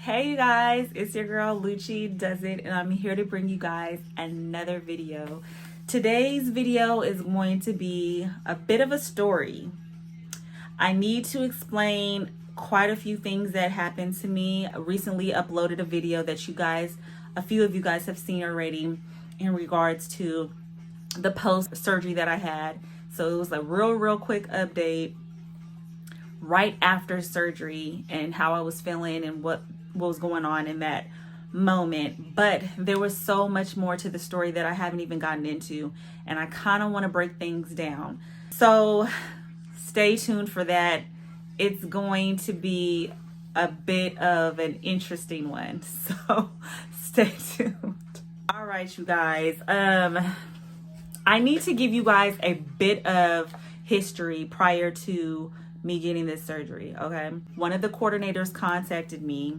Hey you guys, it's your girl Luchi does it, and I'm here to bring you guys another video. Today's video is going to be a bit of a story. I need to explain quite a few things that happened to me. I recently uploaded a video that a few of you guys have seen already in regards to the post surgery that I had. So it was a real quick update right after surgery and how I was feeling and what was going on in that moment. But there was so much more to the story that I haven't even gotten into, and I kind of want to break things down. So stay tuned for that. It's going to be a bit of an interesting one. So stay tuned. All right, you guys. I need to give you guys a bit of history prior to me getting this surgery, okay? One of the coordinators contacted me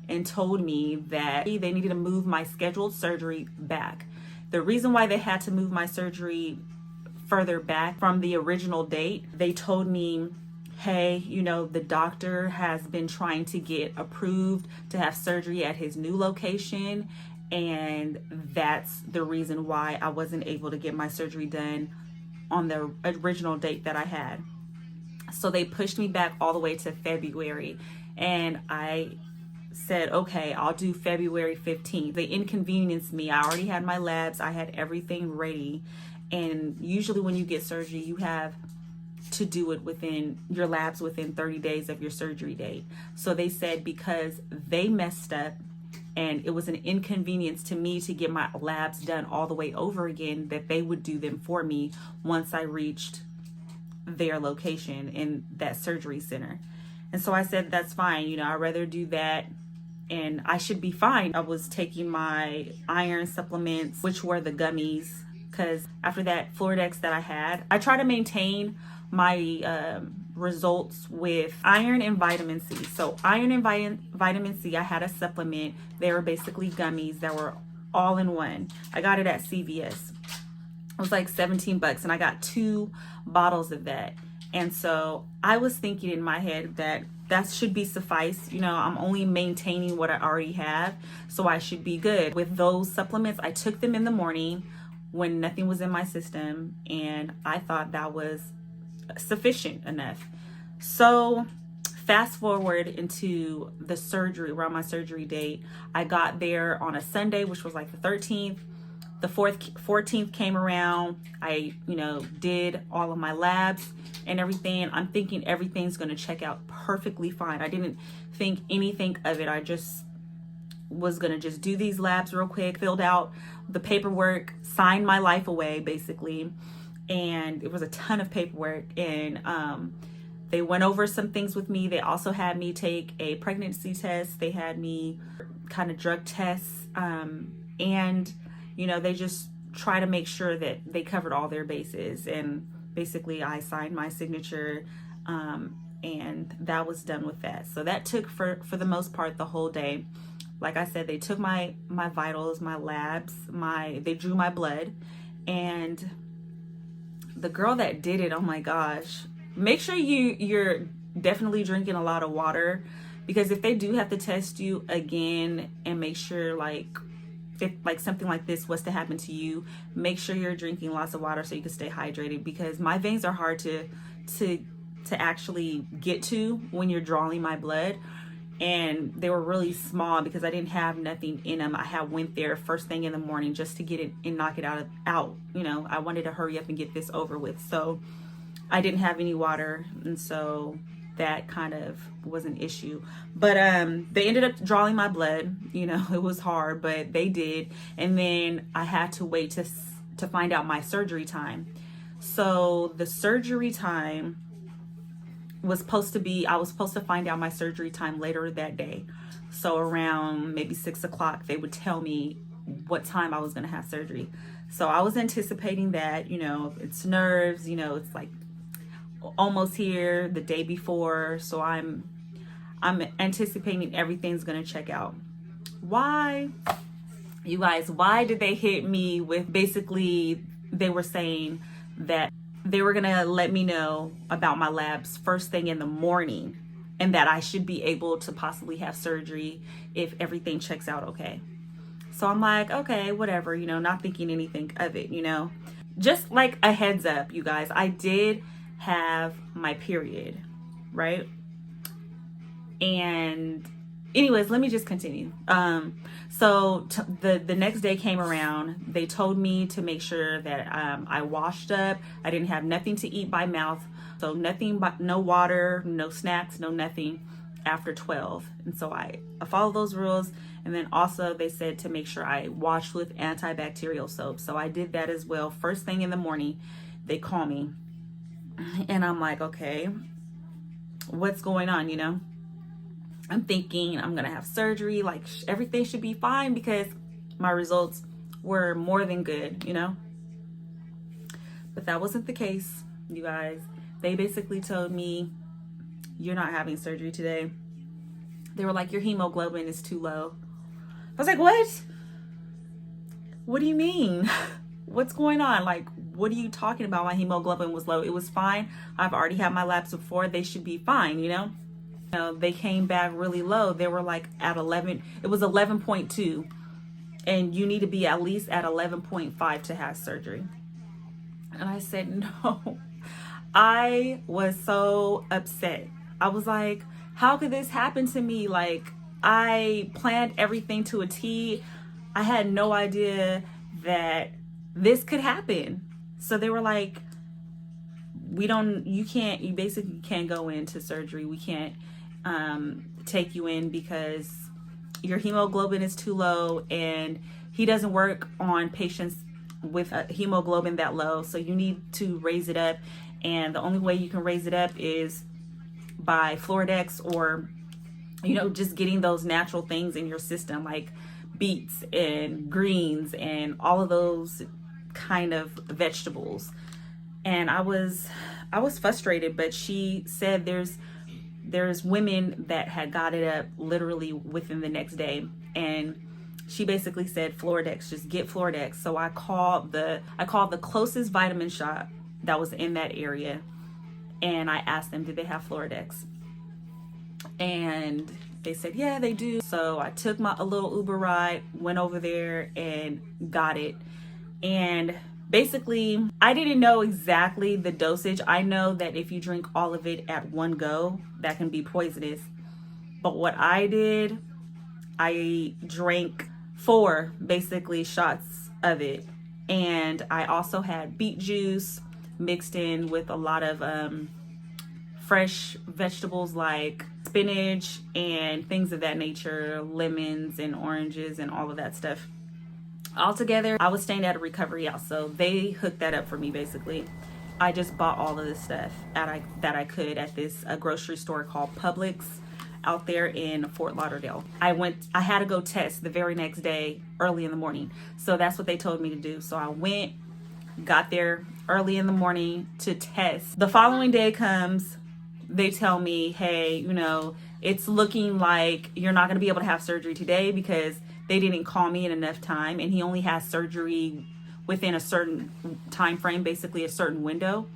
and told me that they needed to move my scheduled surgery back. The reason why they had to move my surgery further back from the original date, they told me, hey, the doctor has been trying to get approved to have surgery at his new location, and that's the reason why I wasn't able to get my surgery done on the original date that I had. So they pushed me back all the way to February, and I said, okay, I'll do February 15th. They inconvenienced me. I already had my labs. I had everything ready. And usually when you get surgery, you have to do it within your labs within 30 days of your surgery date. So they said because they messed up and it was an inconvenience to me to get my labs done all the way over again, that they would do them for me once I reached their location in that surgery center. And so I said, that's fine. I'd rather do that and I should be fine. I was taking my iron supplements, which were the gummies, because after that Floradex that I had, I try to maintain my results with iron and vitamin C. So iron and vitamin C, I had a supplement. They were basically gummies that were all in one. I got it at CVS. It was like $17 and I got 2 bottles of that. And so I was thinking in my head that should be suffice. I'm only maintaining what I already have, so I should be good. With those supplements, I took them in the morning when nothing was in my system, and I thought that was sufficient enough. So fast forward into the surgery, around my surgery date, I got there on a Sunday, which was like the 13th. The 14th came around. I, did all of my labs and everything. I'm thinking everything's going to check out perfectly fine. I didn't think anything of it. I just was going to just do these labs real quick, filled out the paperwork, signed my life away, basically. And it was a ton of paperwork. And they went over some things with me. They also had me take a pregnancy test. They had me kind of drug tests. And they just try to make sure that they covered all their bases. And basically I signed my signature, and that was done with that. So that took for the most part the whole day. Like I said, they took my vitals, my labs, they drew my blood. And the girl that did it, oh my gosh, make sure you're definitely drinking a lot of water, because if they do have to test you again and make sure if something like this was to happen to you, make sure you're drinking lots of water so you can stay hydrated, because my veins are hard to actually get to when you're drawing my blood. And they were really small because I didn't have nothing in them. I went there first thing in the morning just to get it and knock it out. I wanted to hurry up and get this over with. So I didn't have any water, and so that kind of was an issue. But they ended up drawing my blood. It was hard, but they did. And then I had to wait to find out my surgery time. So the surgery time was I was supposed to find out my surgery time later that day. So around maybe 6 o'clock, they would tell me what time I was going to have surgery. So I was anticipating that, it's nerves, it's like almost here the day before. So I'm anticipating everything's going to check out. Why? You guys, why did they hit me with, basically they were saying that they were gonna let me know about my labs first thing in the morning and that I should be able to possibly have surgery if everything checks out okay. So I'm like, okay, whatever, you know, not thinking anything of it, you know. Just like a heads up, you guys, I did have my period, right? And anyways, let me just continue. So the next day came around. They told me to make sure that I washed up. I didn't have nothing to eat by mouth. So nothing but no water, no snacks, no nothing after 12. And so I followed those rules. And then also they said to make sure I washed with antibacterial soap. So I did that as well. First thing in the morning, they call me. And I'm like, okay, what's going on, you know? I'm thinking I'm gonna have surgery, like everything should be fine because my results were more than good, you know? But that wasn't the case, you guys. They basically told me, you're not having surgery today. They were like, your hemoglobin is too low. I was like, what? What do you mean? What's going on? Like, what are you talking about? My hemoglobin was low. It was fine. I've already had my labs before. They should be fine, you know? They came back really low. They were like at 11. It was 11.2. And you need to be at least at 11.5 to have surgery. And I said, no. I was so upset. I was like, how could this happen to me? Like, I planned everything to a T. I had no idea that this could happen. So they were like, you basically can't go into surgery. We can't take you in because your hemoglobin is too low, and he doesn't work on patients with a hemoglobin that low. So you need to raise it up. And the only way you can raise it up is by Floradex, or, you know, just getting those natural things in your system like beets and greens and all of those kind of vegetables. And I was frustrated, but she said there's women that had got it up literally within the next day. And she basically said, Floradex, just get Floradex. So I called the closest vitamin shop that was in that area, and I asked them, did they have Floradex? And they said, yeah, they do. So I took a little Uber ride, went over there and got it. And basically, I didn't know exactly the dosage. I know that if you drink all of it at one go, that can be poisonous. But what I did, I drank 4 basically shots of it. And I also had beet juice mixed in with a lot of fresh vegetables like spinach and things of that nature, lemons and oranges and all of that stuff. Altogether, I was staying at a recovery house, so they hooked that up for me basically. I just bought all of this stuff that I could at this grocery store called Publix out there in Fort Lauderdale. I had to go test the very next day early in the morning. So that's what they told me to do. So I went, got there early in the morning to test. The following day comes, they tell me, hey, you know, it's looking like you're not going to be able to have surgery today because they didn't call me in enough time, and he only has surgery within a certain time frame, basically a certain window.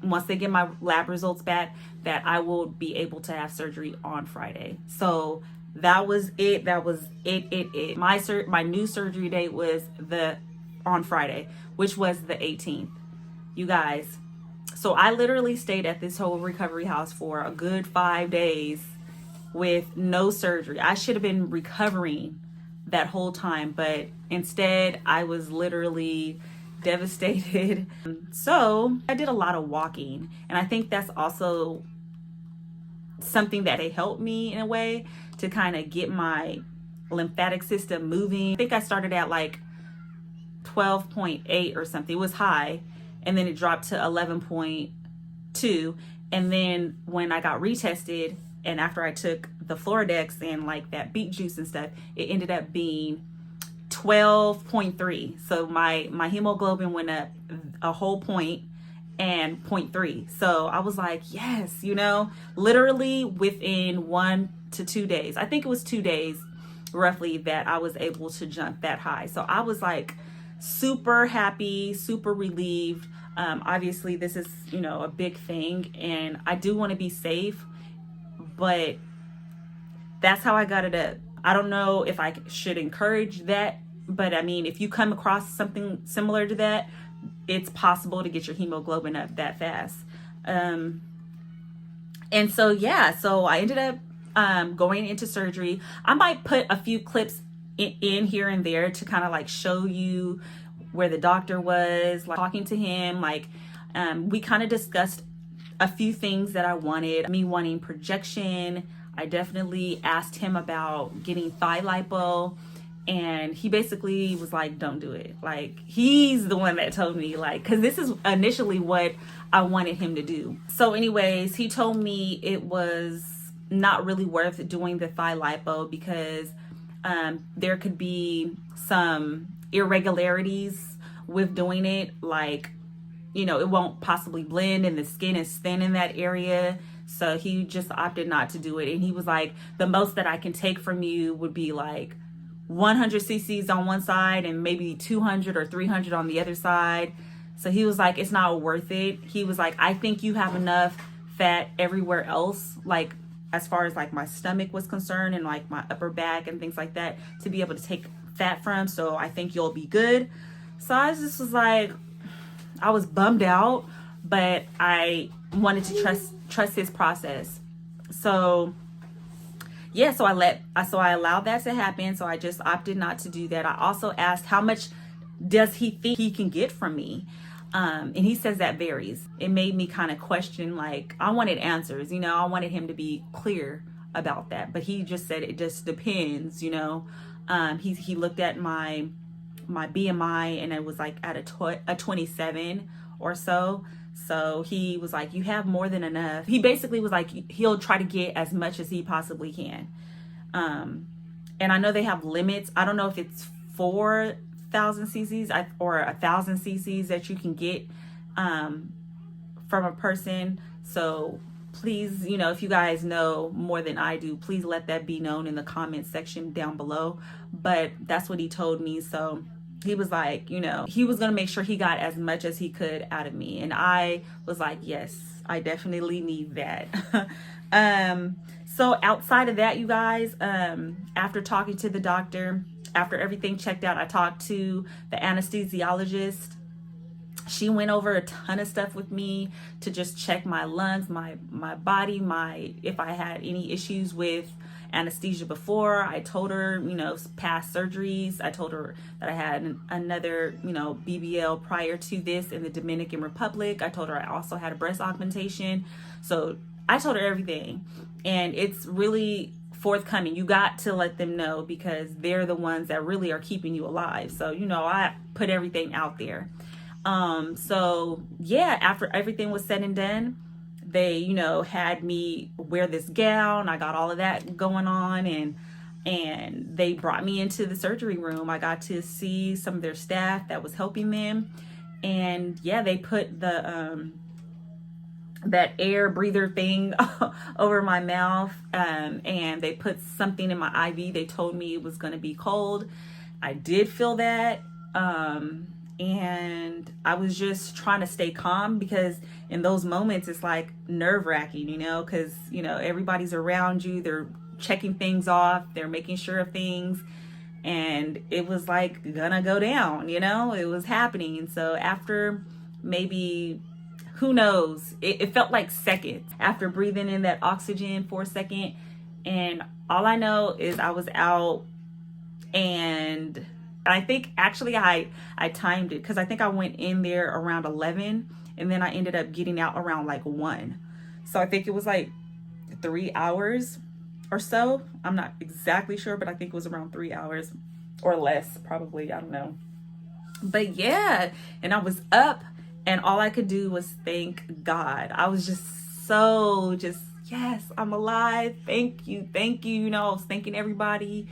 Once they get my lab results back, that I will be able to have surgery on Friday. So that was it. My new surgery date was on Friday, which was the 18th. You guys, so I literally stayed at this whole recovery house for a good 5 days with no surgery. I should have been recovering that whole time, but instead I was literally devastated. So I did a lot of walking, and I think that's also something that it helped me in a way to kind of get my lymphatic system moving. I think I started at like 12.8 or something. It was high, and then it dropped to 11.2. And then when I got retested, and after I took the Floradex and like that beet juice and stuff, it ended up being 12.3. So my hemoglobin went up a whole point and 0.3. So I was like, yes, you know, literally within 1 to 2 days. I think it was 2 days roughly that I was able to jump that high. So I was like super happy, super relieved. Obviously this is, you know, a big thing, and I do want to be safe, but that's how I got it up. I don't know if I should encourage that, but I mean, if you come across something similar to that, it's possible to get your hemoglobin up that fast. And so, yeah, so I ended up going into surgery. I might put a few clips in here and there to kind of like show you where the doctor was, like talking to him. Like, we kind of discussed a few things that I wanted. Me wanting projection. I definitely asked him about getting thigh lipo, and he basically was like, don't do it. Like, he's the one that told me, like, because this is initially what I wanted him to do. So anyways, he told me it was not really worth doing the thigh lipo because there could be some irregularities with doing it. Like, you know, it won't possibly blend and the skin is thin in that area. So he just opted not to do it. And he was like, the most that I can take from you would be like 100 cc's on one side and maybe 200 or 300 on the other side. So he was like, it's not worth it. He was like, I think you have enough fat everywhere else, like as far as like my stomach was concerned and like my upper back and things like that, to be able to take fat from. So I think you'll be good. So I just was like, I was bummed out, but I wanted to trust his process. So yeah, so I allowed that to happen. So I just opted not to do that. I also asked, how much does he think he can get from me? And he says that varies. It made me kind of question, like, I wanted answers, you know, I wanted him to be clear about that, but he just said it just depends, you know. He looked at my BMI and it was like at a 27 or so. So he was like, you have more than enough. He basically was like, he'll try to get as much as he possibly can. And I know they have limits. I don't know if it's 4,000 cc's or 1,000 cc's that you can get from a person. So please, you know, if you guys know more than I do, please let that be known in the comment section down below. But that's what he told me. So he was like, you know, he was going to make sure he got as much as he could out of me. And I was like, yes, I definitely need that. So outside of that, you guys, after talking to the doctor, after everything checked out, I talked to the anesthesiologist. She went over a ton of stuff with me to just check my lungs, my body, if I had any issues with anesthesia before. I told her, you know, past surgeries. I told her that I had another, you know, BBL prior to this in the Dominican Republic. I told her I also had a breast augmentation. So I told her everything, and it's really forthcoming. You got to let them know because they're the ones that really are keeping you alive. So, you know, I put everything out there. So yeah, after everything was said and done, they, you know, had me wear this gown. I got all of that going on, and they brought me into the surgery room. I got to see some of their staff that was helping them. And yeah, they put the, that air breather thing over my mouth. And they put something in my IV. They told me it was going to be cold. I did feel that. And I was just trying to stay calm because in those moments it's like nerve-wracking, you know, because, you know, everybody's around you. They're checking things off. They're making sure of things. And it was like gonna go down, you know, it was happening. And so after maybe, who knows, it felt like seconds after breathing in that oxygen for a second. And all I know is I was out, and I think actually I timed it because I think I went in there around 11 and then I ended up getting out around like 1. So I think it was like 3 hours or so. I'm not exactly sure, but I think it was around 3 hours or less, probably. I don't know. But yeah, and I was up and all I could do was thank God. I was just so yes, I'm alive. Thank you. You know, I was thanking everybody.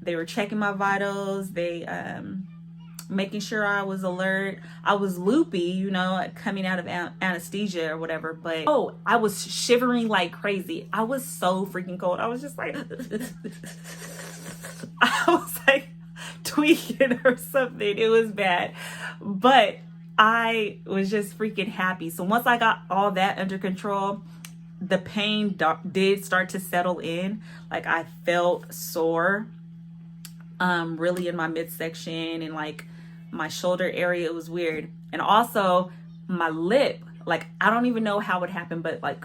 They were checking my vitals. They making sure I was alert. I was loopy, you know, coming out of anesthesia or whatever. But oh, I was shivering like crazy. I was so freaking cold. I was just like, I was like tweaking or something. It was bad, but I was just freaking happy. So once I got all that under control, the pain did start to settle in. Like I felt sore, really in my midsection and like my shoulder area. It was weird. And also my lip, like I don't even know how it happened, but like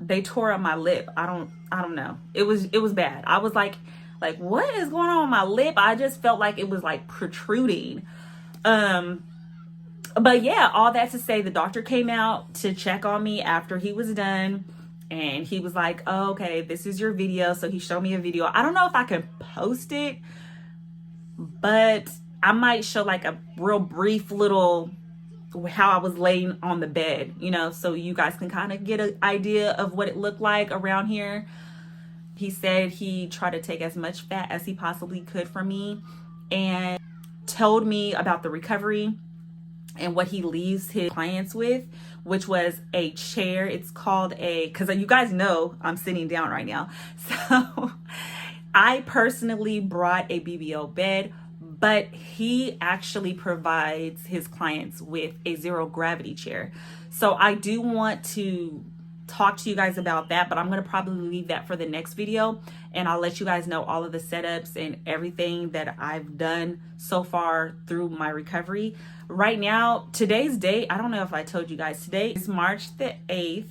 they tore up my lip. I don't know. It was bad. I was like what is going on with my lip? I just felt like it was like protruding. But yeah, all that to say, the doctor came out to check on me after he was done, and he was like, oh, okay, this is your video. So he showed me a video. I don't know if I can post it, but I might show like a real brief little how I was laying on the bed, you know, so you guys can kind of get an idea of what it looked like around here. He said he tried to take as much fat as he possibly could from me, and told me about the recovery and what he leaves his clients with, which was a chair. It's called because you guys know I'm sitting down right now. So I personally brought a BBL bed, but he actually provides his clients with a zero gravity chair. So I do want to talk to you guys about that, but I'm going to probably leave that for the next video, and I'll let you guys know all of the setups and everything that I've done so far through my recovery. Right now, today's date, I don't know if I told you guys, today is March the 8th,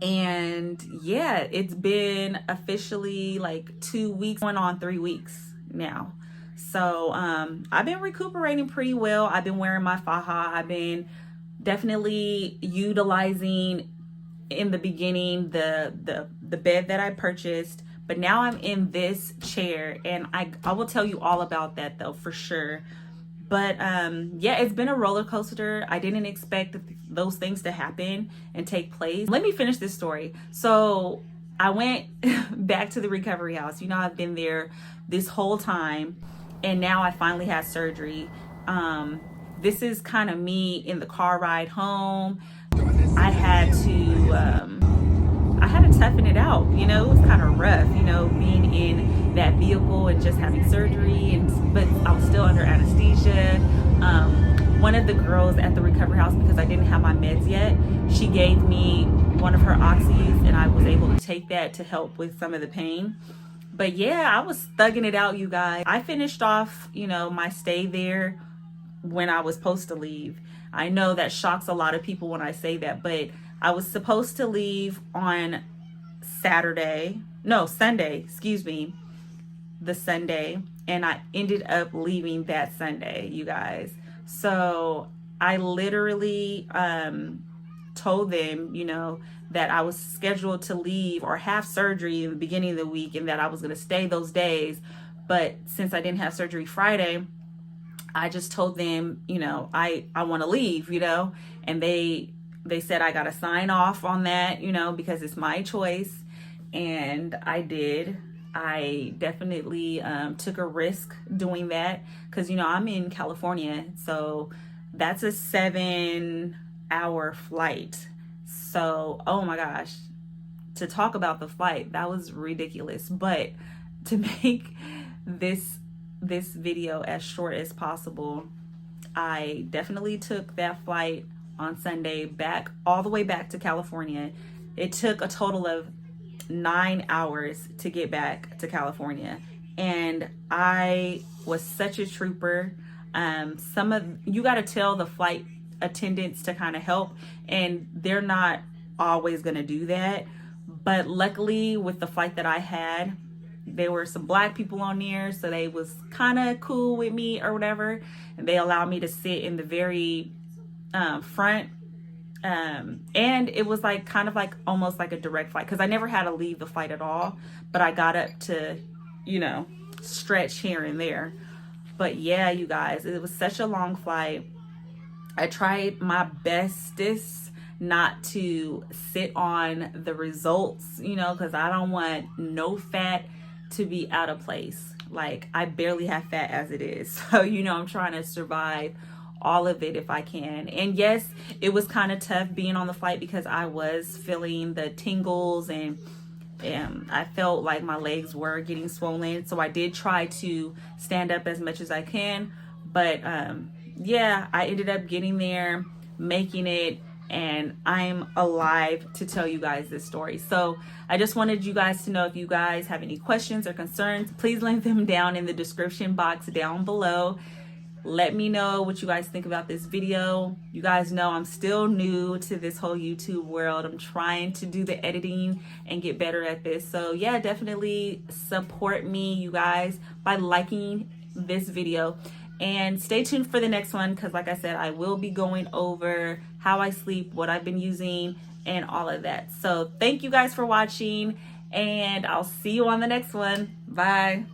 and yeah, it's been officially like 2 weeks, going on 3 weeks now. So I've been recuperating pretty well. I've been wearing my faja. I've been definitely utilizing in the beginning the bed that I purchased, but now I'm in this chair, and I will tell you all about that though, for sure. But yeah, it's been a roller coaster. I didn't expect those things to happen and take place. Let me finish this story. So I went back to the recovery house. You know, I've been there this whole time, and now I finally had surgery. This is kind of me in the car ride home. I had to toughen it out. You know, it was kind of rough, you know, being in that vehicle and just having surgery, but I was still under anesthesia. One of the girls at the recovery house, because I didn't have my meds yet, she gave me one of her oxys, and I was able to take that to help with some of the pain. But yeah, I was thugging it out, you guys. I finished off, you know, my stay there when I was supposed to leave. I know that shocks a lot of people when I say that, but I was supposed to leave on Sunday, the Sunday, and I ended up leaving that Sunday, you guys. So I literally told them, you know, that I was scheduled to leave or have surgery in the beginning of the week, and that I was going to stay those days. But since I didn't have surgery Friday, I just told them, you know, I want to leave, you know, and they said I got to sign off on that, you know, because it's my choice. And I did. I definitely took a risk doing that, because, you know, I'm in California, so that's a 7-hour flight. So, oh my gosh, to talk about the flight, that was ridiculous. But to make this video as short as possible, I definitely took that flight on Sunday all the way back to California. It took a total of 9 hours to get back to California, and I was such a trooper. You got to tell the flight attendants to kind of help, and they're not always going to do that. But luckily, with the flight that I had, there were some black people on there, so they was kind of cool with me or whatever, and they allowed me to sit in the very front, and it was like kind of like almost like a direct flight, because I never had to leave the flight at all, but I got up to, you know, stretch here and there. But yeah, you guys, it was such a long flight. I tried my bestest not to sit on the results, you know, because I don't want no fat to be out of place. Like, I barely have fat as it is. So, you know, I'm trying to survive all of it if I can. And yes, it was kind of tough being on the flight, because I was feeling the tingles, and I felt like my legs were getting swollen. So I did try to stand up as much as I can. But yeah, I ended up getting there, making it, and I'm alive to tell you guys this story. So I just wanted you guys to know, if you guys have any questions or concerns, please leave them down in the description box down below. Let me know what you guys think about this video. You guys know I'm still new to this whole YouTube world. I'm trying to do the editing and get better at this. So yeah, definitely support me, you guys, by liking this video. And stay tuned for the next one, because like I said, I will be going over how I sleep, what I've been using, and all of that. So thank you guys for watching, and I'll see you on the next one. Bye.